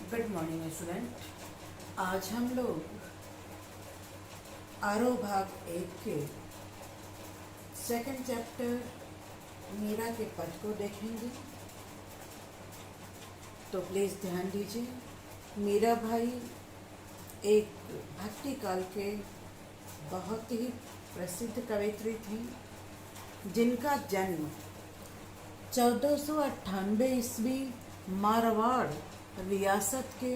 Good morning student. आज हम लोग आरोह भाग 1 के सेकंड चैप्टर मीरा के पद को देखेंगे। तो प्लीज़ ध्यान दीजिए। मीरा भाई एक भक्ति काल के बहुत ही प्रसिद्ध कवयित्री थी, जिनका जन्म 1498 ईस्वी मारवाड़ रियासत के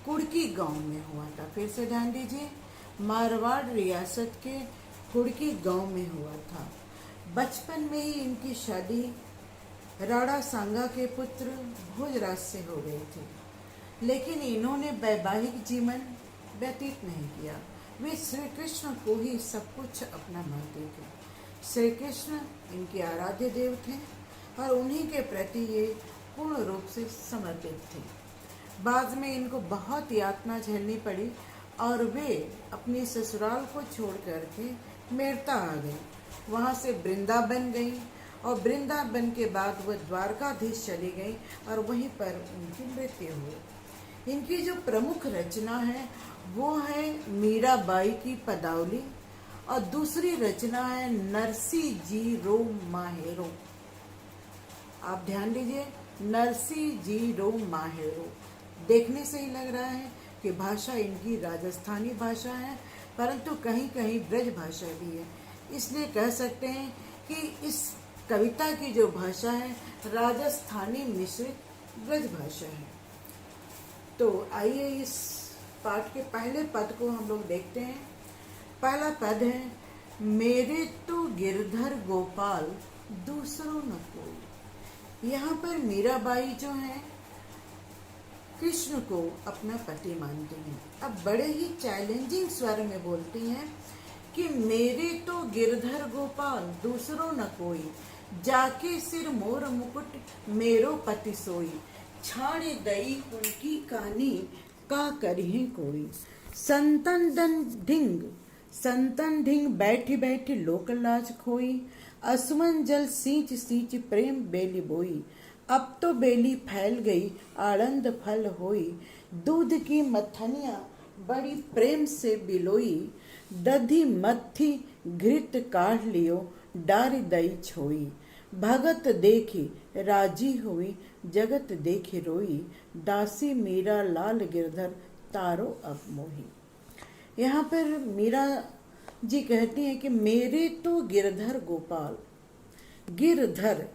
कुड़की गांव में हुआ था। फिर से ध्यान दीजिए, मारवाड़ रियासत के कुड़की गांव में हुआ था। बचपन में ही इनकी शादी राणा सांगा के पुत्र भोजराज से हो गई थी, लेकिन इन्होंने वैवाहिक जीवन व्यतीत नहीं किया। वे श्री कृष्ण को ही सब कुछ अपना मानते थे। श्री कृष्ण इनके आराध्य देव थे और उन्हीं के प्रति ये पूर्ण रूप से समर्पित थे। बाद में इनको बहुत यातना झेलनी पड़ी और वे अपने ससुराल को छोड़ करके मेरता आ गई। वहाँ से वृंदावन गई और वृंदावन के बाद वह द्वारकाधीश चली गई और वहीं पर उनकी मृत्यु हुई। इनकी जो प्रमुख रचना है वो है मीराबाई की पदावली और दूसरी रचना है नरसी जी रो माहेरो। आप ध्यान दीजिए, नरसी जी रो माहेरो। देखने से ही लग रहा है कि भाषा इनकी राजस्थानी भाषा है, परंतु कहीं कहीं ब्रज भाषा भी है। इसलिए कह सकते हैं कि इस कविता की जो भाषा है राजस्थानी मिश्रित ब्रज भाषा है। तो आइए इस पाठ के पहले पद को हम लोग देखते हैं। पहला पद है, मेरे तो गिरधर गोपाल दूसरों न कोई। यहाँ पर मीराबाई जो है कृष्ण को अपना पति मानती हैं। अब बड़े ही चैलेंजिंग स्वर में बोलती हैं कि मेरे तो गिरधर गोपाल दूसरों न कोई, जाके सिर मोर मुकुट मेरो पति सोई, छाड़े दई उनकी कानी का करिहे कोई। संतन ढिंग बैठी बैठी लोक लाज खोई, असुमन जल सींच सींच प्रेम बेली बोई, अब तो बेली फैल गई आनंद फल होई, दूध की मथनिया बड़ी प्रेम से बिलोई, दधी मत्थी घृत काढ़ लियो डारी दई छोई, भगत देखी राजी हुई जगत देखी रोई, दासी मीरा लाल गिरधर तारो अब मोही। यहाँ पर मीरा जी कहती हैं कि मेरे तो गिरधर गोपाल, गिरधर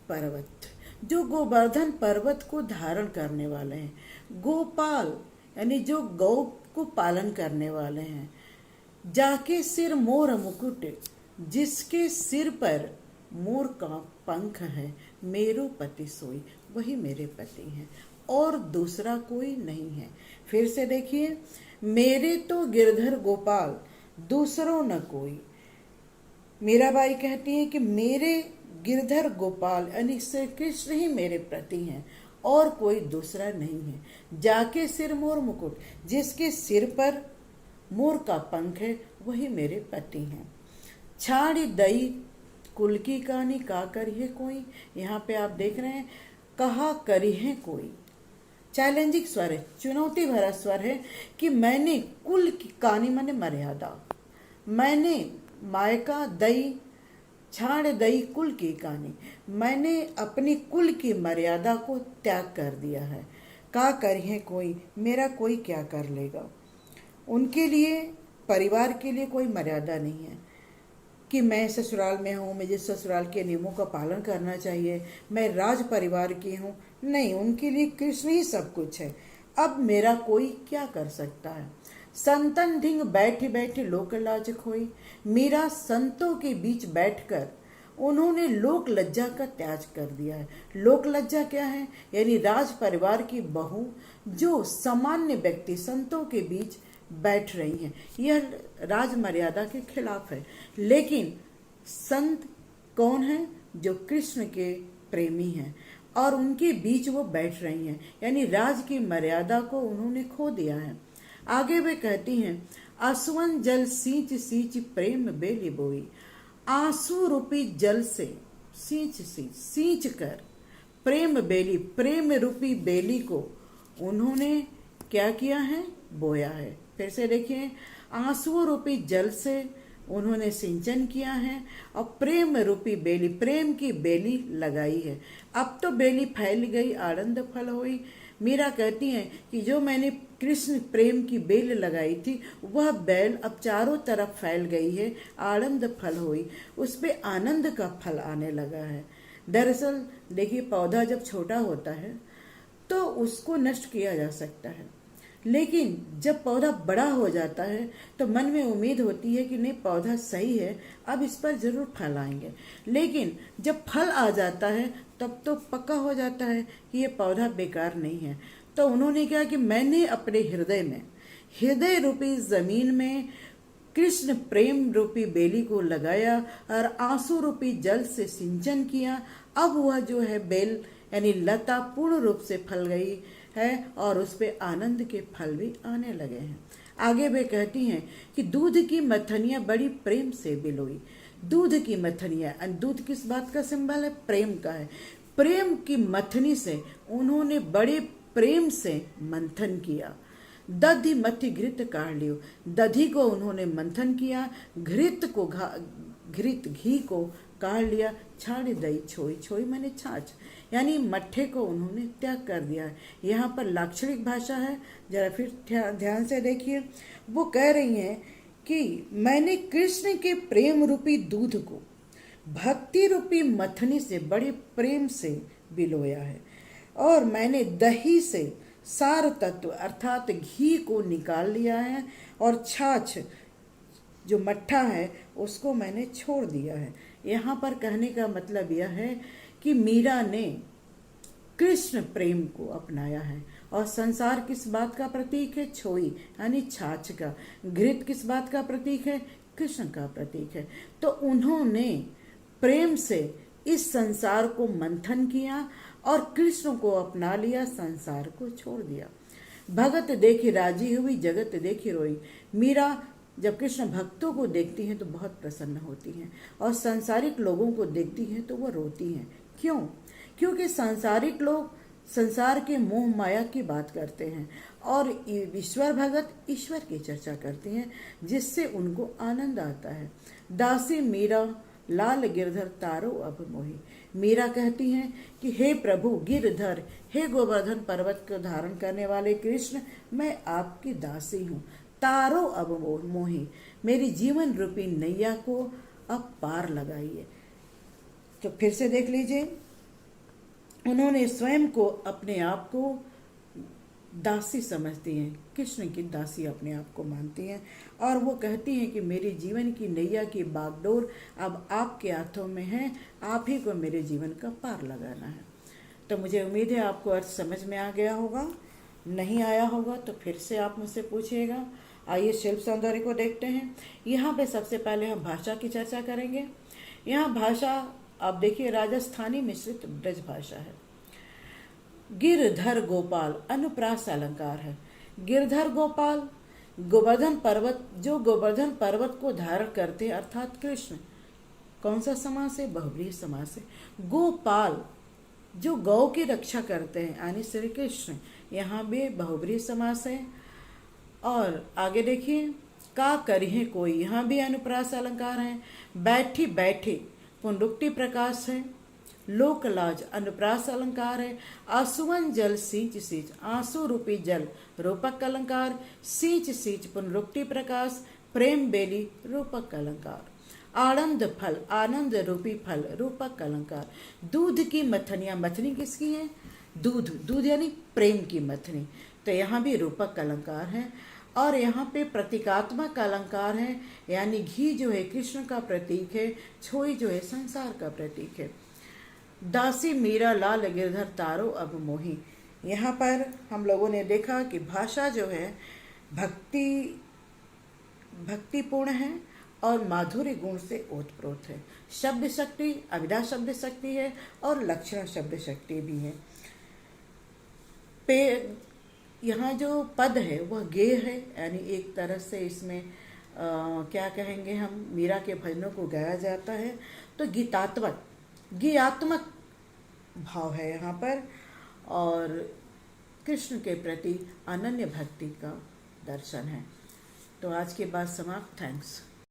पर्वत, जो गोवर्धन पर्वत को धारण करने वाले हैं, गोपाल यानी जो गौ को पालन करने वाले हैं, जाके सिर मोर मुकुट, जिसके सिर पर मोर का पंख है, मेरो पति सोई, वही मेरे पति हैं और दूसरा कोई नहीं है। फिर से देखिए, मेरे तो गिरधर गोपाल दूसरों न कोई। मीराबाई कहती है कि मेरे गिरधर गोपाल यानी श्री कृष्ण ही मेरे पति हैं और कोई दूसरा नहीं है। जाके सिर मोर मुकुट, जिसके सिर पर मोर का पंख है, वही मेरे पति हैं। छाड़ी दई कुल की कहानी का करिए कोई। यहाँ पे आप देख रहे हैं, कहा करिए कोई। चैलेंजिंग स्वर है, चुनौती भरा स्वर है कि मैंने कुल की कहानी माने मर्यादा, मैंने मायका दई छाड़ दई कुल की कहानी, मैंने अपनी कुल की मर्यादा को त्याग कर दिया है। का करिए कोई, मेरा कोई क्या कर लेगा। उनके लिए, परिवार के लिए कोई मर्यादा नहीं है कि मैं ससुराल में हूँ, मुझे ससुराल के नियमों का पालन करना चाहिए, मैं राज परिवार की हूँ। नहीं, उनके लिए कृष्ण ही सब कुछ है। अब मेरा कोई क्या कर सकता है। संतन ढिंग बैठी बैठी लोक लाज खोई। मीरा संतों के बीच बैठकर उन्होंने लोक लज्जा का त्याग कर दिया है। लोक लज्जा क्या है? यानी राज परिवार की बहू जो सामान्य व्यक्ति संतों के बीच बैठ रही हैं, यह राज मर्यादा के खिलाफ है। लेकिन संत कौन है? जो कृष्ण के प्रेमी हैं और उनके बीच वो बैठ रही हैं, यानी राज की मर्यादा को उन्होंने खो दिया है। आगे वे कहती हैं, आंसुअन जल सींच सींच प्रेम बेली बोई। आंसू रूपी जल से सींच कर प्रेम बेली, प्रेम रूपी बेली को उन्होंने क्या किया है, बोया है। फिर से देखिए, आंसुओं रूपी जल से उन्होंने सिंचन किया है और प्रेम रूपी बेली, प्रेम की बेली लगाई है। अब तो बेली फैल गई, आनंद फल हुई। मीरा कहती हैं कि जो मैंने कृष्ण प्रेम की बेल लगाई थी, वह बेल अब चारों तरफ फैल गई है, आनंद फल हुई, उस पे आनंद का फल आने लगा है। दरअसल देखिए, पौधा जब छोटा होता है तो उसको नष्ट किया जा सकता है, लेकिन जब पौधा बड़ा हो जाता है तो मन में उम्मीद होती है कि नहीं, पौधा सही है, अब इस पर जरूर फल आएंगे। लेकिन जब फल आ जाता है तब तो पक्का हो जाता है कि ये पौधा बेकार नहीं है। तो उन्होंने क्या कि मैंने अपने हृदय में, हृदय रूपी जमीन में कृष्ण प्रेम रूपी बेली को लगाया और आंसू रूपी जल से सिंचन किया। अब वह जो है बेल यानी लता पूर्ण रूप से फल गई है और उस पे आनंद के फल भी आने लगे हैं। आगे वे कहती हैं कि दूध की मथनियाँ बड़ी प्रेम से बिलोई। दूध की मथनियाँ, दूध किस बात का सिंबल है, प्रेम का है। प्रेम की मथनी से उन्होंने बड़े प्रेम से मंथन किया। दधि मथि घृत काढ़ लियो, दधि को उन्होंने मंथन किया, घृत घी को काढ़ लिया, छाड़ी दई छोई, छोई मैंने छाछ, यानी मट्ठे को उन्होंने त्याग कर दिया है। यहाँ पर लाक्षणिक भाषा है, जरा फिर ध्यान से देखिए। वो कह रही हैं कि मैंने कृष्ण के प्रेम रूपी दूध को भक्ति रूपी मथनी से बड़े प्रेम से बिलोया है और मैंने दही से सार तत्व अर्थात घी को निकाल लिया है और छाछ जो मट्ठा है उसको मैंने छोड़ दिया है। यहाँ पर कहने का मतलब यह है कि मीरा ने कृष्ण प्रेम को अपनाया है। और संसार किस बात का प्रतीक है, छोई यानी छाछ का। घृत किस बात का प्रतीक है, कृष्ण का प्रतीक है। तो उन्होंने प्रेम से इस संसार को मंथन किया और कृष्ण को अपना लिया, संसार को छोड़ दिया। भगत देखी राजी हुई, जगत देखी रोई। मीरा जब कृष्ण भक्तों को देखती हैं तो बहुत प्रसन्न होती हैं और सांसारिक लोगों को देखती हैं तो वो रोती हैं। क्यों? क्योंकि सांसारिक लोग संसार के मोह माया की बात करते हैं और ईश्वर भगत ईश्वर की चर्चा करते हैं, जिससे उनको आनंद आता है। दासी मीरा लाल गिरधर तारो अब मोही। मीरा कहती हैं कि हे प्रभु गिरधर, हे गोवर्धन पर्वत को धारण करने वाले कृष्ण, मैं आपकी दासी हूँ। तारो अब मोही, मेरी जीवन रूपी नैया को अब पार लगाइए। तो फिर से देख लीजिए, उन्होंने स्वयं को अपने आप को दासी समझती हैं, कृष्ण की दासी अपने आप को मानती हैं और वो कहती हैं कि मेरे जीवन की नैया की बागडोर अब आपके हाथों में है, आप ही को मेरे जीवन का पार लगाना है। तो मुझे उम्मीद है आपको अर्थ समझ में आ गया होगा। नहीं आया होगा तो फिर से आप मुझसे पूछिएगा। आइए शिल्प सौंदर्य को देखते हैं। यहाँ पे सबसे पहले हम भाषा की चर्चा करेंगे। यहाँ भाषा आप देखिए राजस्थानी मिश्रित ब्रज भाषा है। गिरधर गोपाल अनुप्रास अलंकार है। गिरधर गोपाल गोवर्धन पर्वत, जो गोवर्धन पर्वत को धारण करते हैं अर्थात कृष्ण। कौन सा समास है? बहुब्रीहि समास है। गोपाल जो गौ की रक्षा करते हैं यानी श्री कृष्ण, यहाँ भी बहुब्रीहि समास है। और आगे देखिए, का करिहे कोई, यहाँ भी अनुप्रास अलंकार है। बैठी बैठी पुनरुक्ति प्रकाश है। लोकलाज अनुप्रास अलंकार है। आसुवन जल सींच सींच, आंसू रूपी जल रूपक अलंकार। सींच सींच पुनरुक्ति प्रकाश। प्रेम बेली रूपक अलंकार। आनंद फल, आनंद रूपी फल रूपक अलंकार। दूध की मथनियाँ, मथनी किसकी है? दूध, दूध यानी प्रेम की मथनी, तो यहाँ भी रूपक अलंकार है। और यहाँ पे प्रतीकात्मक अलंकार है, यानी घी जो है कृष्ण का प्रतीक है, छोई जो है संसार का प्रतीक है। दासी मीरा लाल गिरधर तारो अब मोही। यहाँ पर हम लोगों ने देखा कि भाषा जो है भक्तिपूर्ण है और माधुर्य गुण से ओतप्रोत है। शब्द शक्ति अभिधा शब्द शक्ति है और लक्षण शब्द शक्ति भी है। यहाँ जो पद है वह गेय है, यानी एक तरह से इसमें क्या कहेंगे हम, मीरा के भजनों को गाया जाता है। तो गीतात्मक भाव है यहाँ पर, और कृष्ण के प्रति अनन्य भक्ति का दर्शन है। तो आज की बात समाप्त। थैंक्स।